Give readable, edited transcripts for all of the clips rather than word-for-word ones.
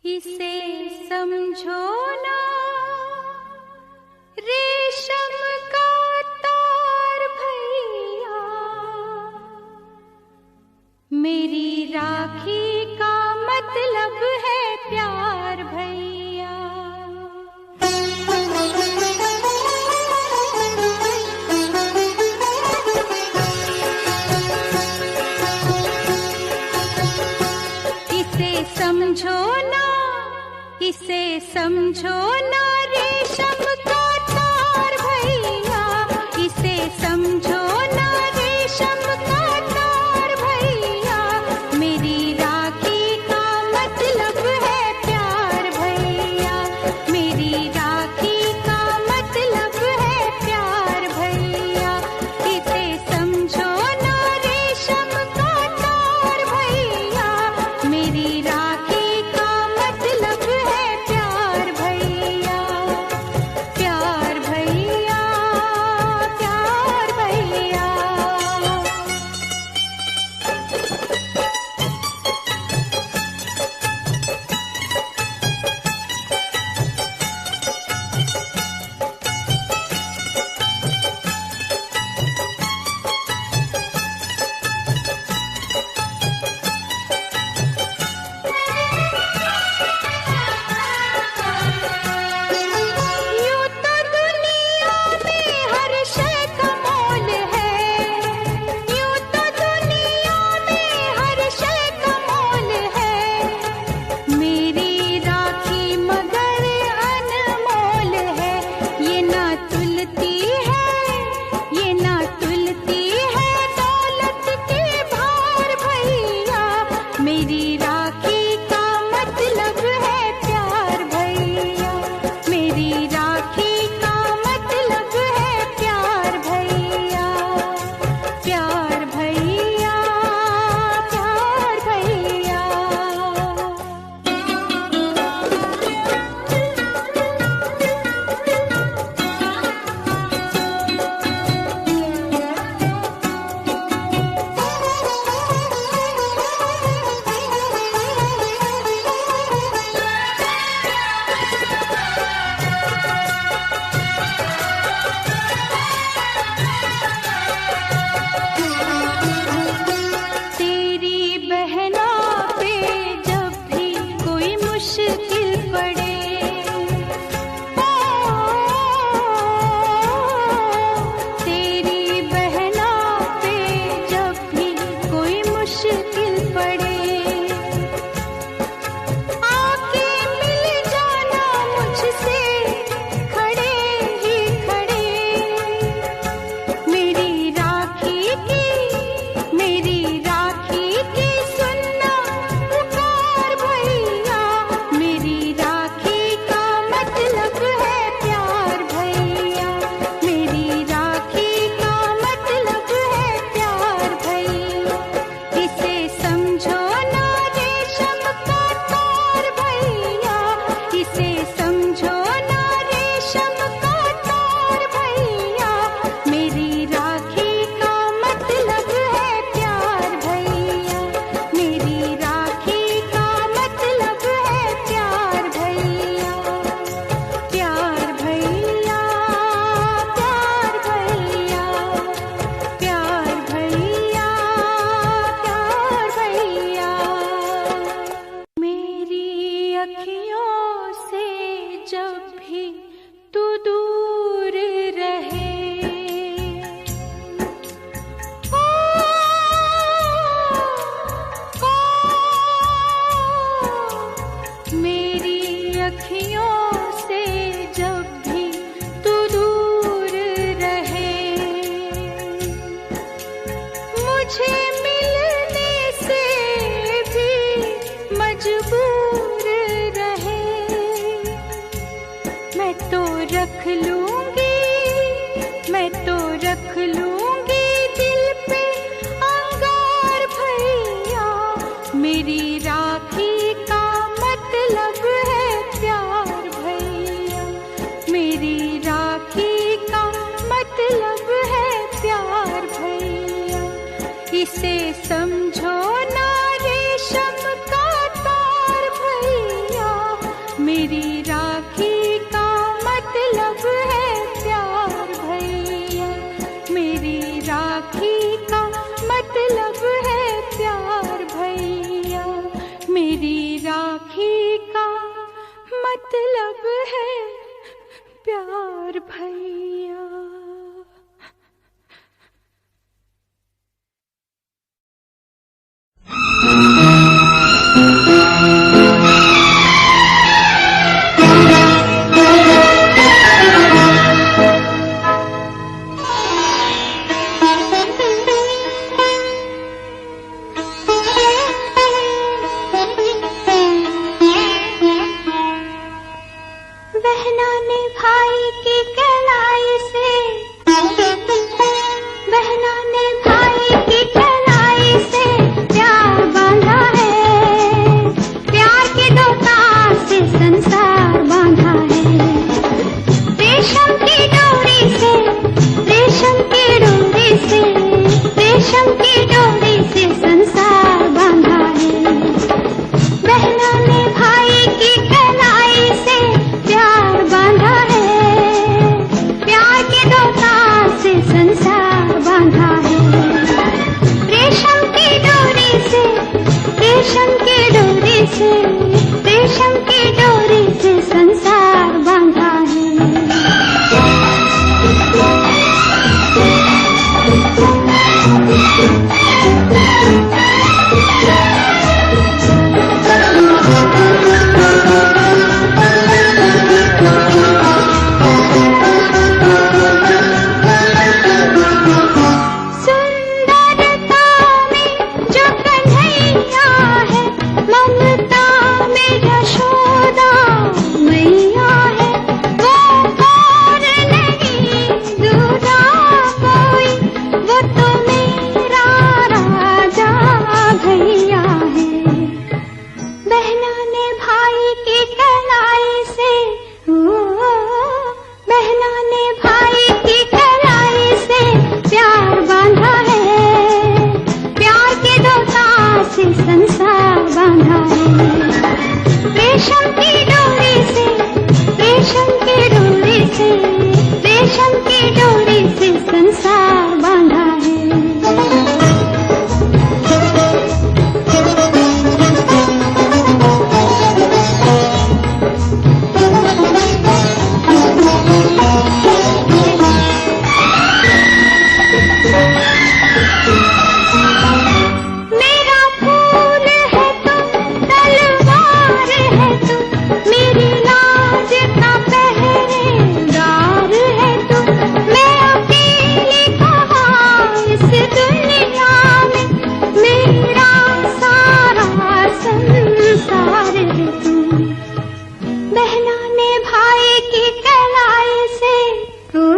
इसे समझो ना रेशम का तार भैया, मेरी राखी का मतलब है प्यार भैया। इसे समझो ना, इसे समझो ना रेशम का तार भैया, इसे समझो ना रेशम का तार भैया, मेरी राखी का मतलब है प्यार भैया, मेरी राखी का मतलब है प्यार भैया। इसे समझो ना रेशम का तार भैया, मेरी राखी का मतलब है प्यार भैया, प्यार भैया, प्यार भैया। यूं तो दुनिया में हर शय का मोल है, यूं तो दुनिया में हर शय का मोल है, मेरी राखी मगर अनमोल है। ये ना तुलती है, ये ना तुलती है दौलत के भार भैया, मेरी राखी का मतलब है प्यार भैया, मेरी राखी का मतलब है प्यार भैया, प्यार भैया, प्यार भैया। तेरी बहना पे जब भी कोई मुश्किल पड़े, तेरी बहना पे जब भी कोई मुश्किल पड़े, आके मिल जाना मुझसे खड़े ही खड़े, मेरी राखी की, मेरी राखी की सुनना पुकार भैया, मेरी राखी का मतलब है प्यार भैया, मेरी राखी का मतलब है प्यार भैया। इसे समझो ना रेशम का तार भैया, इसे समझो ना रेशम का तार भैया, मेरी राखी का मतलब है प्यार भैया, मेरी राखी का मतलब है प्यार भैया, प्यार भैया, प्यार भैया, प्यार भैया, प्यार भैया। मेरी अखियों से जब भी तू दूर रहे, ओ, मेरी अखियों से जब भी तू दूर रहे, मुझे मिलने से भी मजबूर रहे, मैं तो रख लूंगी, मैं तो रख लूंगी दिल पे अंगार भैया, मेरी राखी का मतलब है प्यार भैया, मेरी राखी का मतलब है प्यार भैया। इसे समझो ना रेशम का तार भैया, राखी का मतलब है प्यार भैया। बहना ने भाई की कलाई से, बहना ने भाई की कलाई से प्यार बांधा है, प्यार के दो तार से संसार बांधा है। रेशम की डोरी से, रेशम की डोरी से, रेशम की डोरी से संसार बांधा है। बहना ने भाई की कलाई से प्यार बांधा है, प्यार के दो तार से संसार बांधा है। रेशम की डोरी से, रेशम की डोरी से, रेशम की डोरी से संसार बांधा है। संसार बांधा है। रेशम की डोरी से, रेशम की डोरी से, रेशम की डोरी से संसार बांधा है। को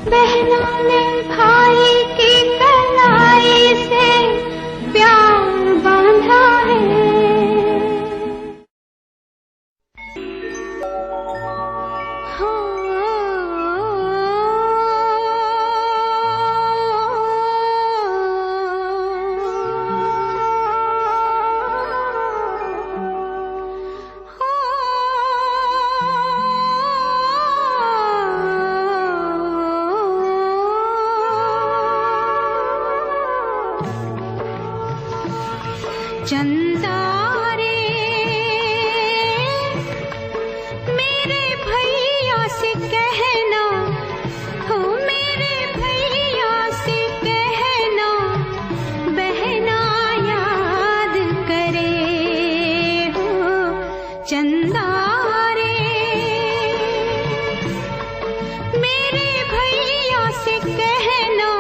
बहना ने भाई की कलाई से प्यार बांधा है। चंदा रे मेरे भैया से कहना, हो मेरे भैया से कहना, बहना याद करे हो। चंदा रे मेरे भैया से कहना,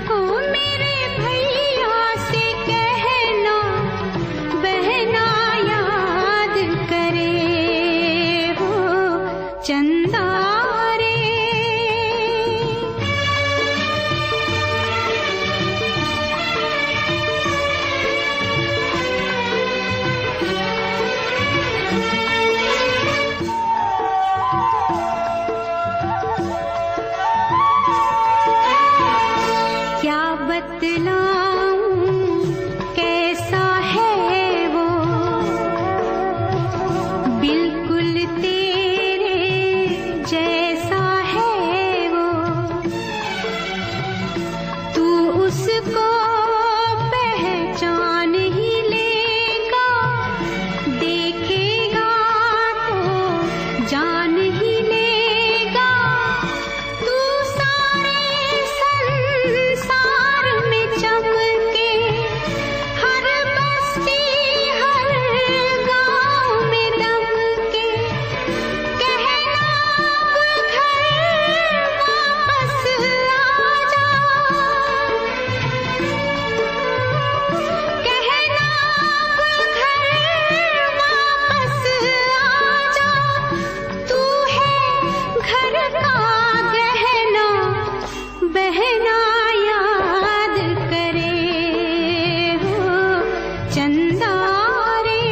हो मेरे भैया से कहना, बहना याद करे हो। चंदा रे क्या बतलाऊं कैसा है वो, बिल्कुल तेरे जैसा है वो। तू उसको पहचान ही लेगा, देखेगा तो जान ही लेगा। तू सारे संसार में चमके, हर बस्ती हर गांव में दमके। कहना अब घर वापस आ जा, कहना अब घर वापस आ जा। तू है घर का गहना, बहना याद करे हो। चंदा रे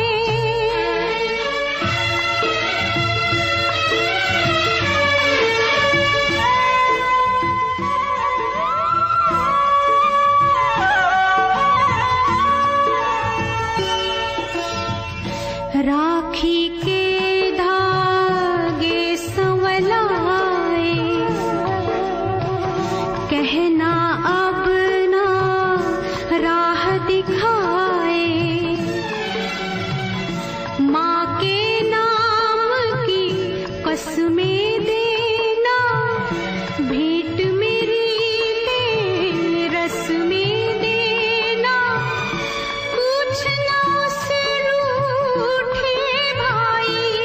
राखी के धागे संवलाए, कहना अब ना राह दिखाए। माँ के नाम की कसमें देना, भेंट मेरी ले रस्में देना। पूछना उस रूठे भाई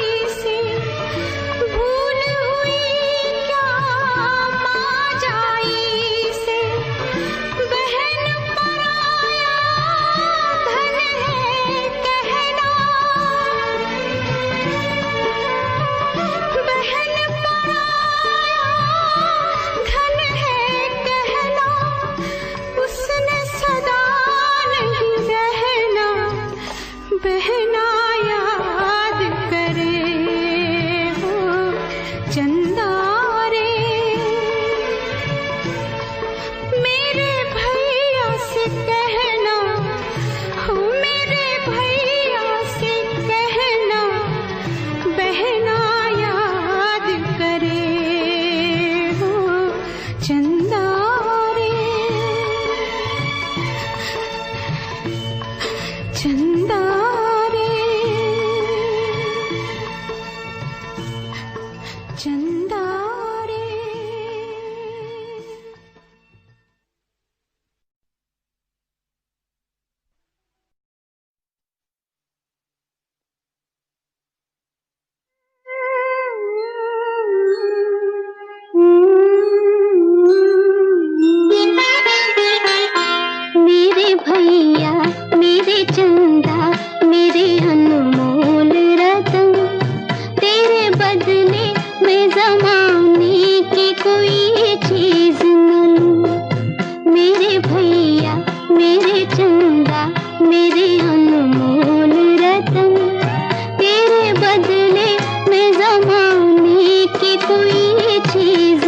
कोई चीज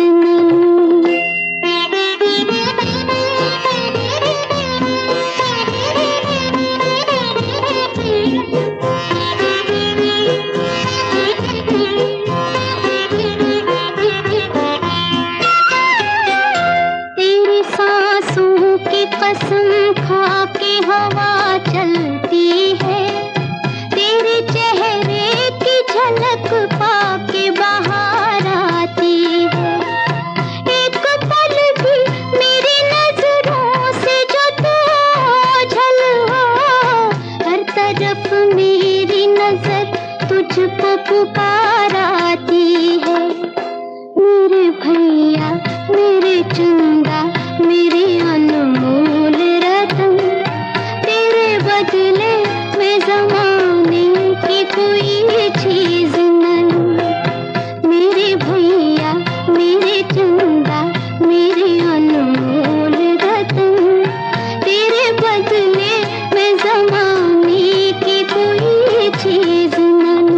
तेरी सांसों की कसम खा के हवा चलती है, तेरे चेहरे की झलक पाके बाहर आती है। एक पल भी मेरी नजरों से जो तू ओझल हो, हर तरफ मेरी नजर तुझको पुकार आती है। मेरे भैया मेरे चंदा मेरे अनमोल रतन, तेरे बदले में जमाने की कोई चीज नहीं। मेरे भैया मेरे चंदा मेरे अनमोल रतन, तेरे बदले में जमाने की कोई चीज नहीं।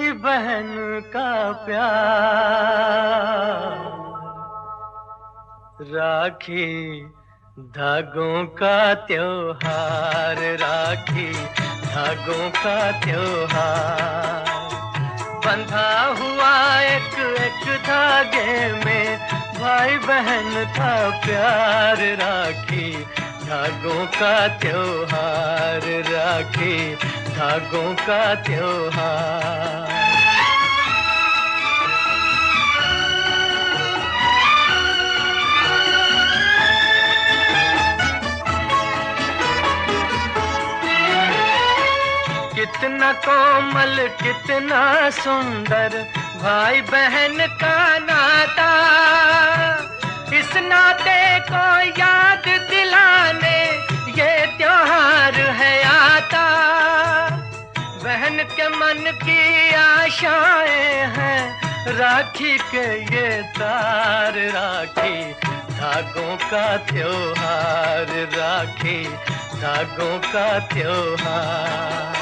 भाई बहन का प्यार, राखी धागों का त्योहार, राखी धागों का त्योहार। बंधा हुआ एक एक धागे में भाई बहन का प्यार, राखी धागों का त्योहार, राखी धागों का त्योहार। कितना कोमल कितना सुंदर भाई बहन का नाता, इस नाते को याद दिलाने ये त्योहार है आता। बहन के मन की आशाएं हैं राखी के ये तार, राखी धागों का त्योहार, राखी धागों का त्योहार।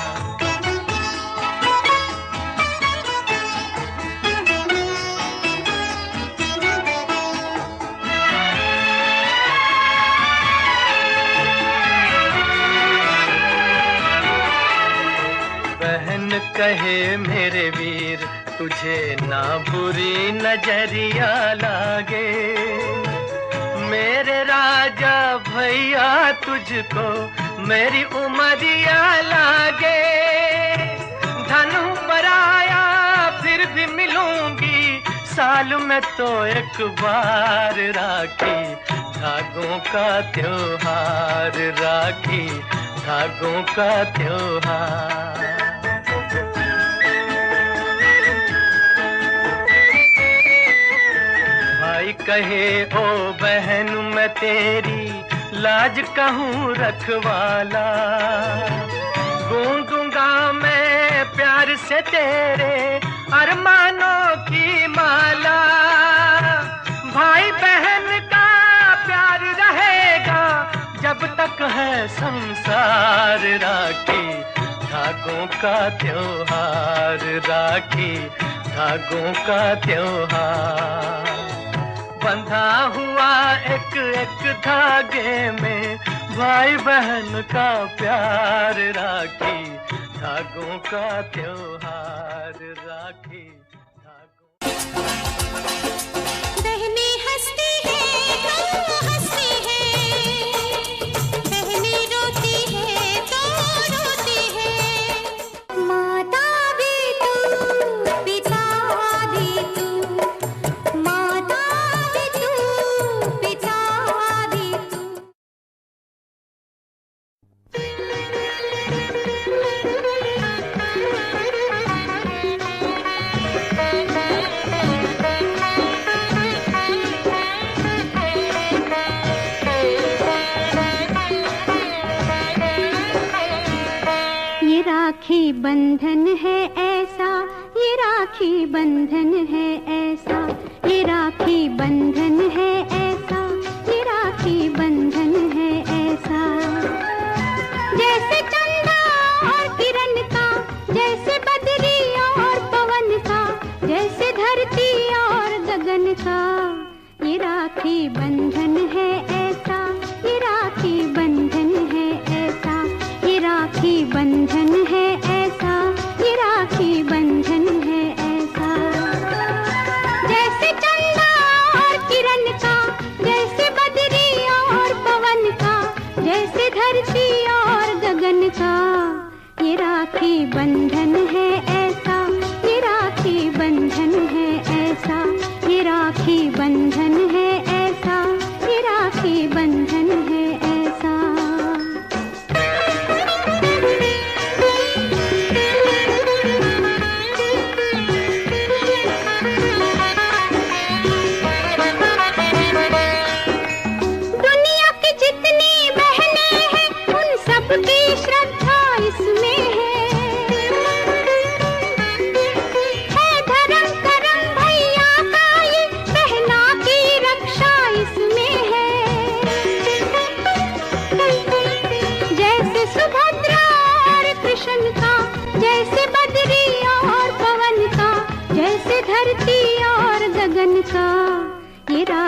बहन कहे मेरे वीर तुझे ना बुरी नजरिया लागे, मेरे राजा भैया तुझको मेरी उमरिया लागे। धनु पराया फिर भी मिलूंगी साल में तो एक बार, राखी धागों का त्योहार, राखी धागों का त्योहार। भाई कहे ओ बहन मैं तेरी लाज कहूँ रखवाला, गूंजूंगा मैं प्यार से तेरे अरमानों की माला। भाई बहन का प्यार रहेगा जब तक है संसार, राखी धागों का त्योहार, राखी धागों का त्योहार। बंधा हुआ एक एक धागे में भाई बहन का प्यार, राखी धागों का त्योहार, राखी धागों। बहनें हंसती हैं तो हंसती हैं, बहनें रोती हैं तो रोती हैं। माता भी तू पिता भी तू, माता भी तू पिता भी तू। ये राखी बंधन है ऐसा, ये राखी बंधन है ऐसा, ये राखी बंधन है ऐसा, ये राखी बंधन है ऐसा। जैसे चंदा और किरण का, जैसे बदरी और पवन का, जैसे धरती और गगन का, ये राखी बंधन है ऐसा, ये राखी बंधन है ऐसा, ये राखी बंधन है ऐसा, ये राखी बंधन है ऐसा। जैसे चंदा और किरण का, जैसे बदरी और पवन का, जैसे धरती और गगन का, ये राखी बंधन है ऐसा, ये राखी बंधन है ऐसा, ये राखी बंधन है ऐसा, ये राखी बंधन है ऐसा। दुनिया की जितनी बहनें हैं उन सब की श्रद्धा इसमें है।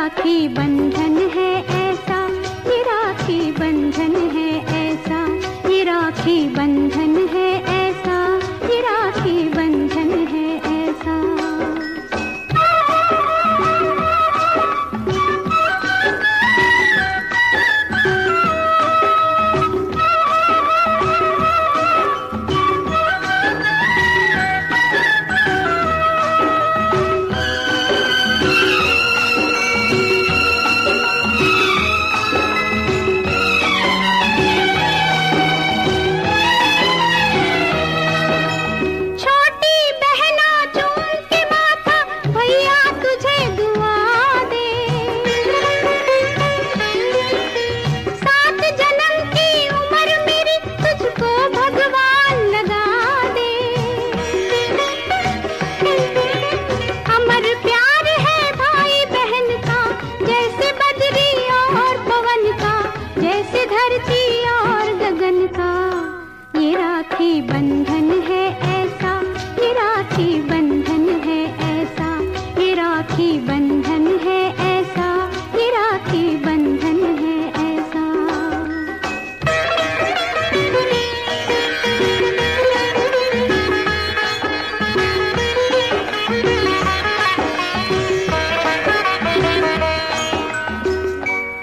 राखी बंधन है ऐसा, ये राखी बंधन है ऐसा, ये राखी बंधन है ऐसा, ये राखी बंधन है ऐसा।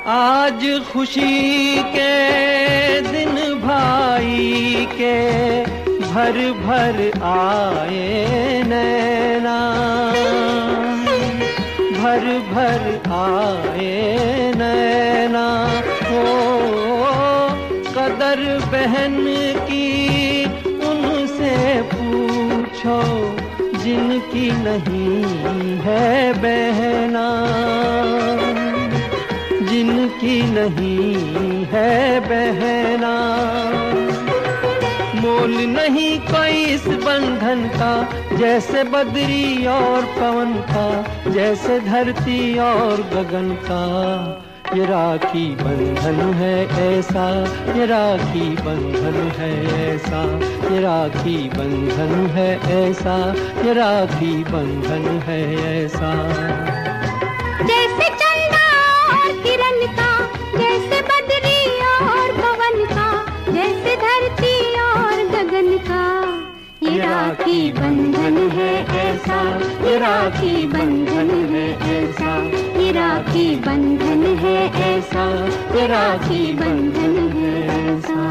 आज खुशी के दिन भाई के भर भर आए नैना, भर भर आए नैना। हो कदर बहन की उनसे पूछो जिनकी नहीं है बहना, जिनकी नहीं है बहना। मोल नहीं कोई इस बंधन का, जैसे बदरी और पवन का, जैसे धरती और गगन का। ये राखी बंधन है ऐसा, ये राखी बंधन है ऐसा, ये राखी बंधन है ऐसा, ये राखी बंधन है ऐसा। जैसे चंदा और किरण का, जैसे बदरी और पवन का, जैसे धरती और गगन का। ये राखी बंधन है ऐसा, ये राखी बंधन है ऐसा, ये राखी बंधन है ऐसा, ये राखी बंधन है ऐसा।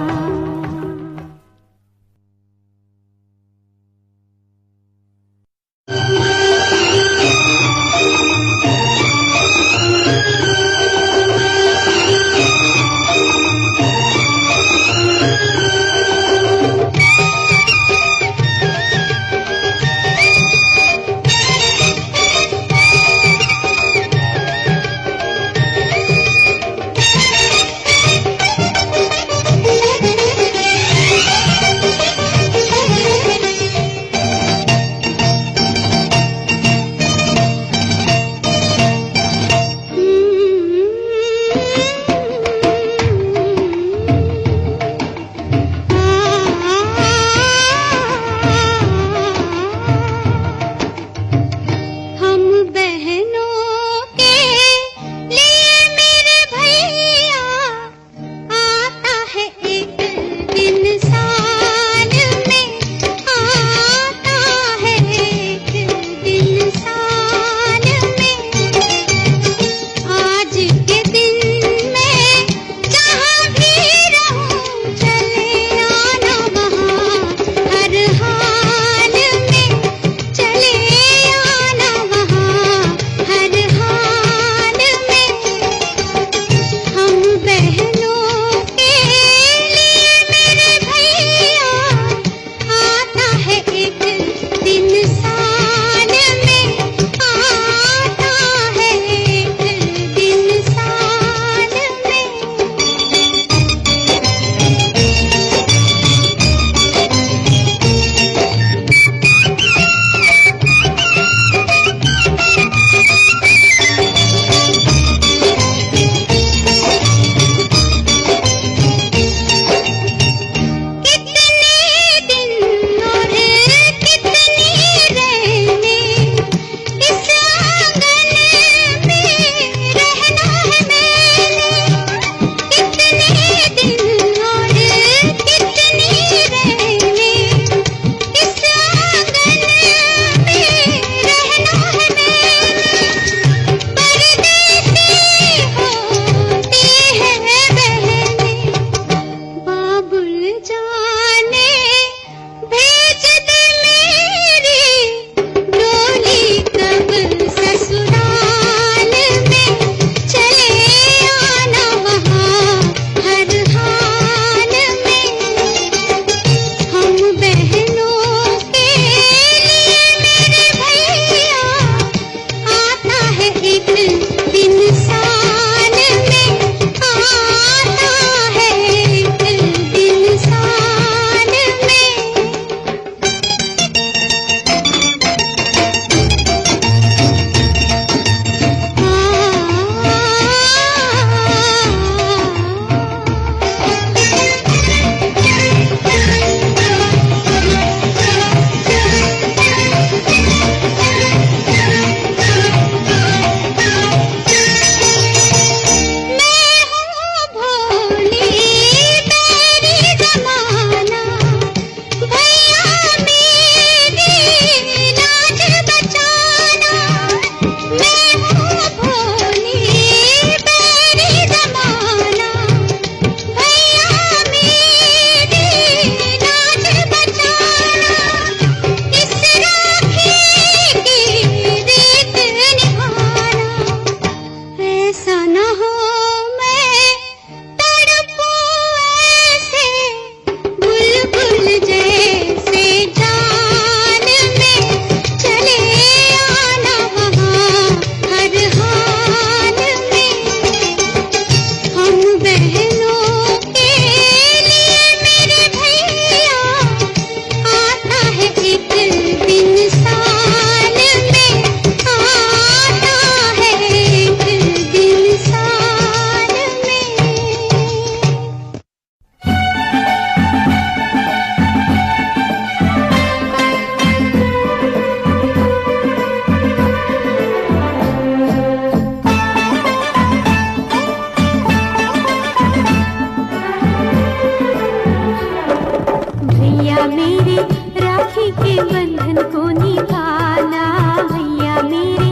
बंधन को निभाना, भैया मेरे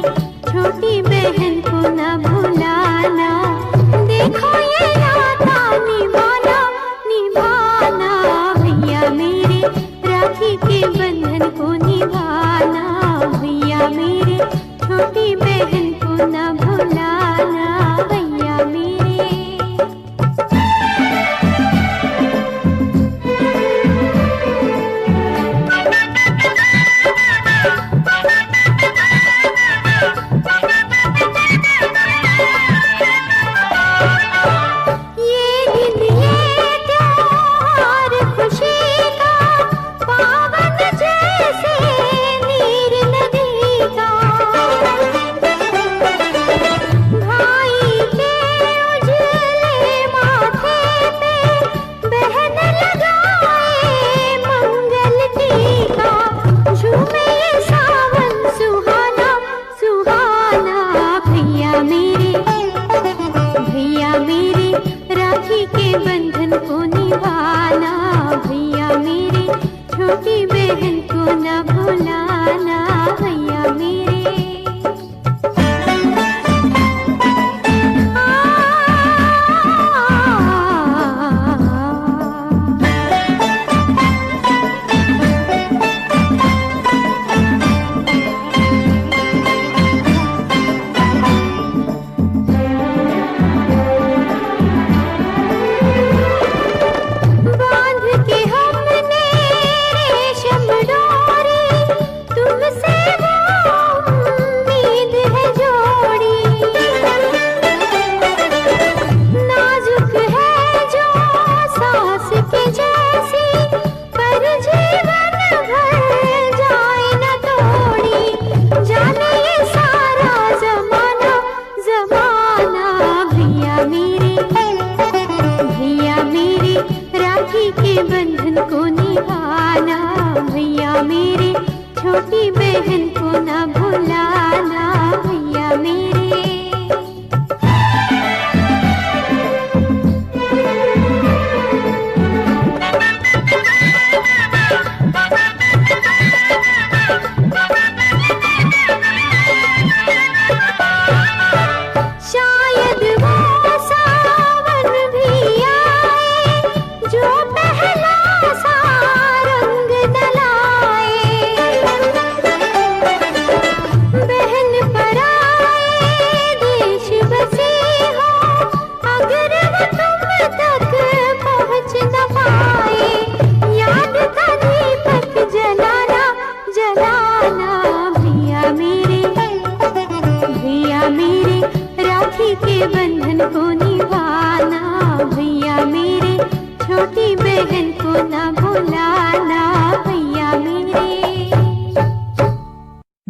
छोटी बहन को न भुलाना। देखो ये नाता निभाना निभाना, भैया मेरे राखी के बंधन को निभाना, भैया मेरे छोटी बहन को न भुलाना, भैया मेरे।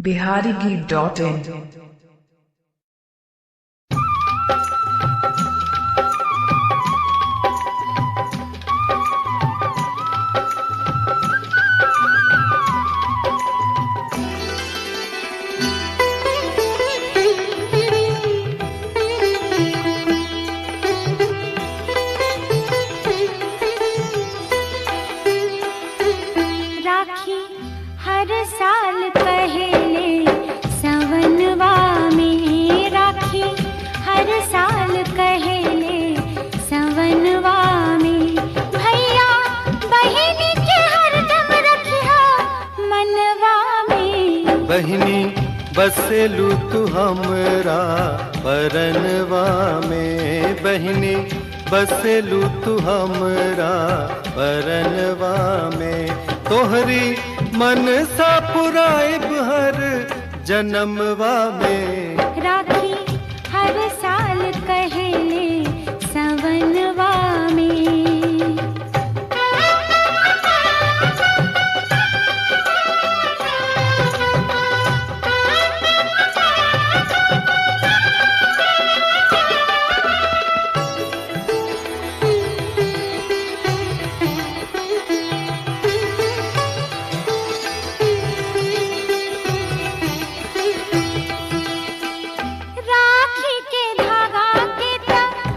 biharigit.in राखी हर साल पहले सवनवा में, राखी हर साल पहले सवनवा में, भैया बहिनी के हरदम रखिया मनवा में। बहिनी बसेलू तू हमरा परनवा में, बहिनी बसेलू तू हमरा परनवा में। तोहरी मन सा पुराइब हर जन्मवा में। राखी हर साल कहले सवनवा में। राखी के धागा के तक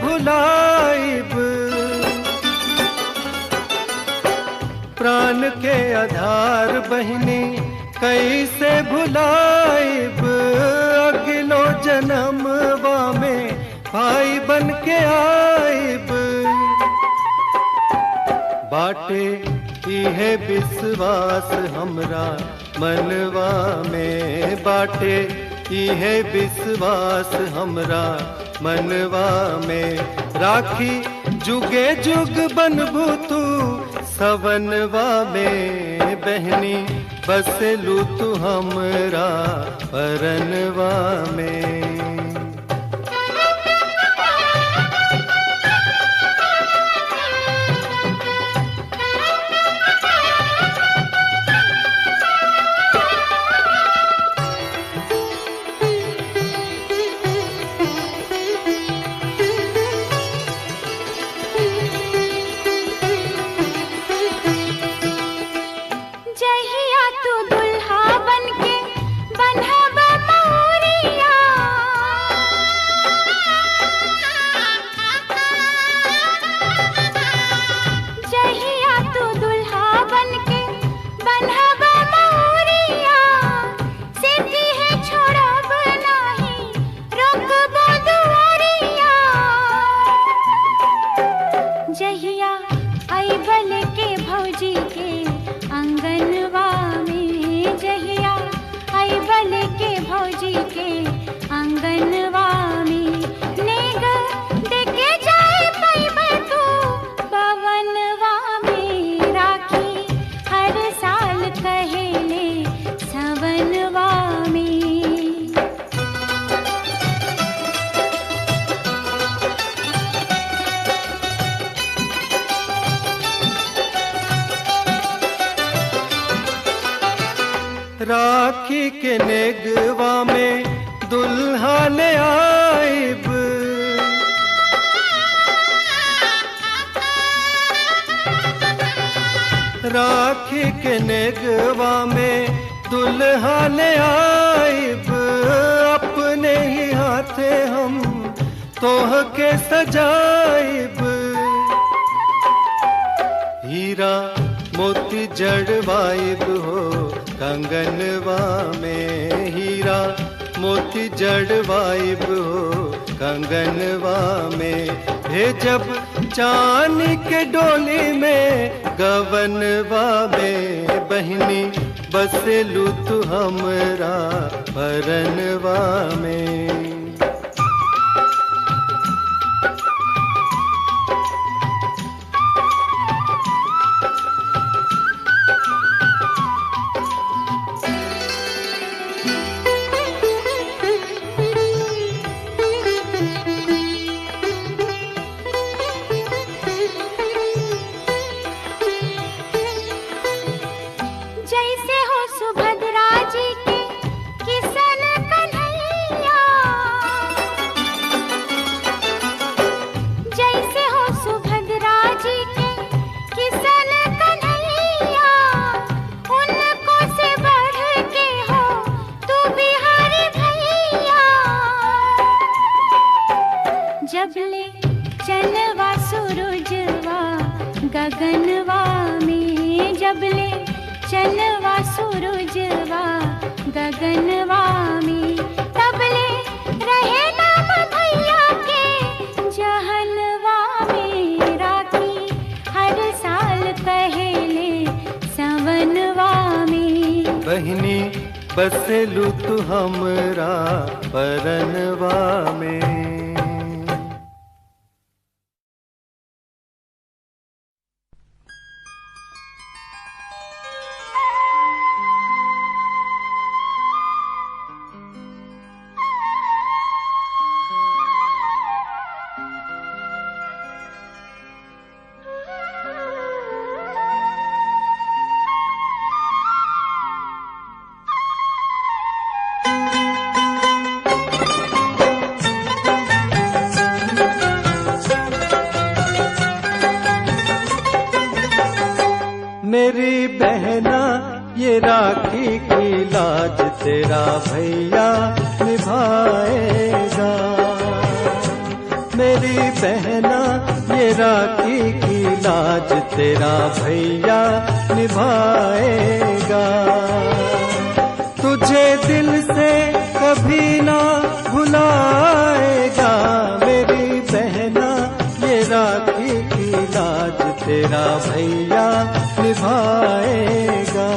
भुलाइब, प्राण के आधार बहिनी कैसे भुलाइब, अगलो जन्मवा में भाई बन के आइब। बाटे इहे विश्वास हमरा मनवा में, बाटे इहे विश्वास हमरा मनवा में, राखी जुगे जुग बनबू तू सवनवा में, बहनी बसलू तू हमरा परनवा में। राखी के नेगवा में दुल्हा ले आइब, राखी के नेगवा में दुल्हा ले आइब, अपने ही हाथे हम तोह के सजाइब। हीरा मोती जड़वाइब हो कंगनवा में, हीरा मोती जड़वाइब हो कंगनवा में, भेजब चांदी के डोली में गवनवा में, बहिनी बसलू तू हमरा परनवा में। जबले चनवा सूरजवा गगनवा में, जबले चनवा सूरजवा गगनवा में, तबले रहे नाम भैया के जहनवा में, राखी हर साल पहले सवनवा में, बहिनी बसलू तू हमरा परनवा में। मेरी बहना ये राखी की लाज तेरा भैया निभाएगा, मेरी बहना ये राखी की लाज तेरा भैया निभाएगा। तुझे दिल से कभी ना भुलाएगा मेरी बहना ये राखी की लाज तेरा भैया निभाएगा।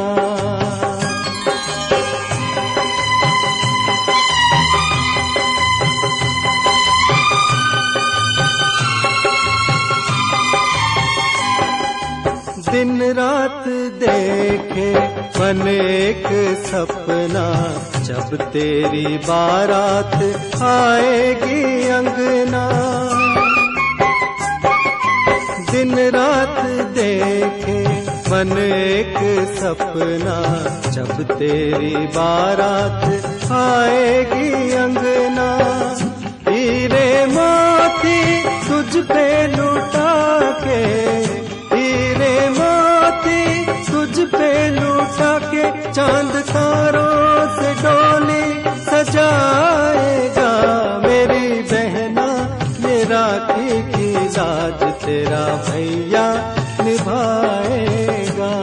दिन रात देखे मन एक सपना, जब तेरी बारात आएगी अंगना। दिन रात देखे मन एक सपना, जब तेरी बारात आएगी अंगना। हीरे मोती तुझ पे लुटा के, हीरे मोती तुझ पे लुटा के, चांद तारों से डोली सजाएगा मेरी बहना ये राखी की लाज तेरा भैया निभाएगा।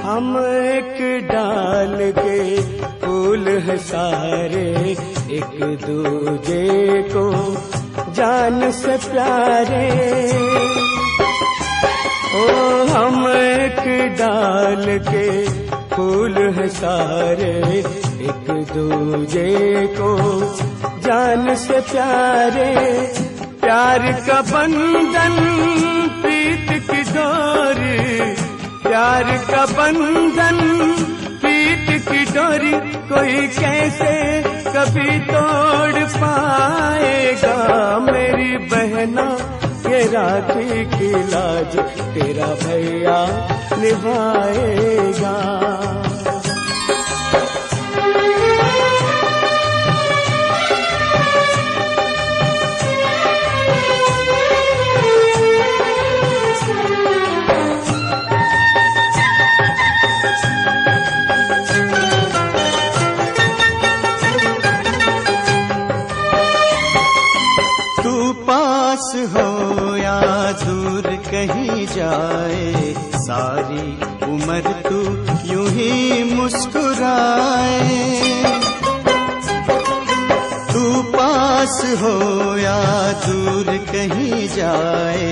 हम एक डाल के फूल है सारे, एक दूजे को जान से प्यारे। ओ हम एक डाल के फूल है सारे, एक दूजे को जान से प्यारे। प्यार का बंधन प्रीत की डोरी, प्यार का बंधन प्रीत की डोरी, कोई कैसे कभी तोड़ पाएगा मेरी बहना ये राखी की लाज तेरा भैया निभाएगा। पास हो या दूर कहीं जाए, सारी उम्र तू यूं ही मुस्कुराए। तू पास हो या दूर कहीं जाए,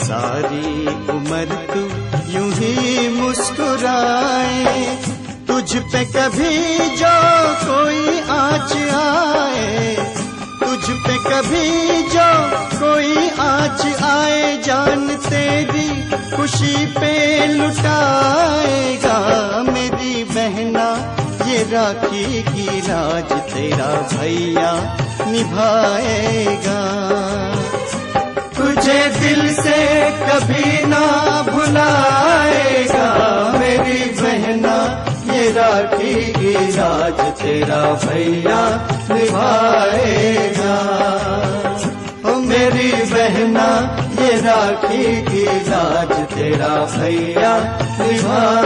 सारी उम्र तू यूं ही मुस्कुराए। तुझ पे कभी जो कोई आँच आए, तुझ पे कभी जो कोई आँच आए, जान तेरी खुशी पे लुटाएगा मेरी बहना ये राखी की लाज तेरा भैया निभाएगा। तुझे दिल से कभी ना भुलाएगा मेरी बहना ये राखी की लाज तेरा भैया निभाएगा। ओ मेरी बहना ये राखी की लाज तेरा भैया निभाएगा।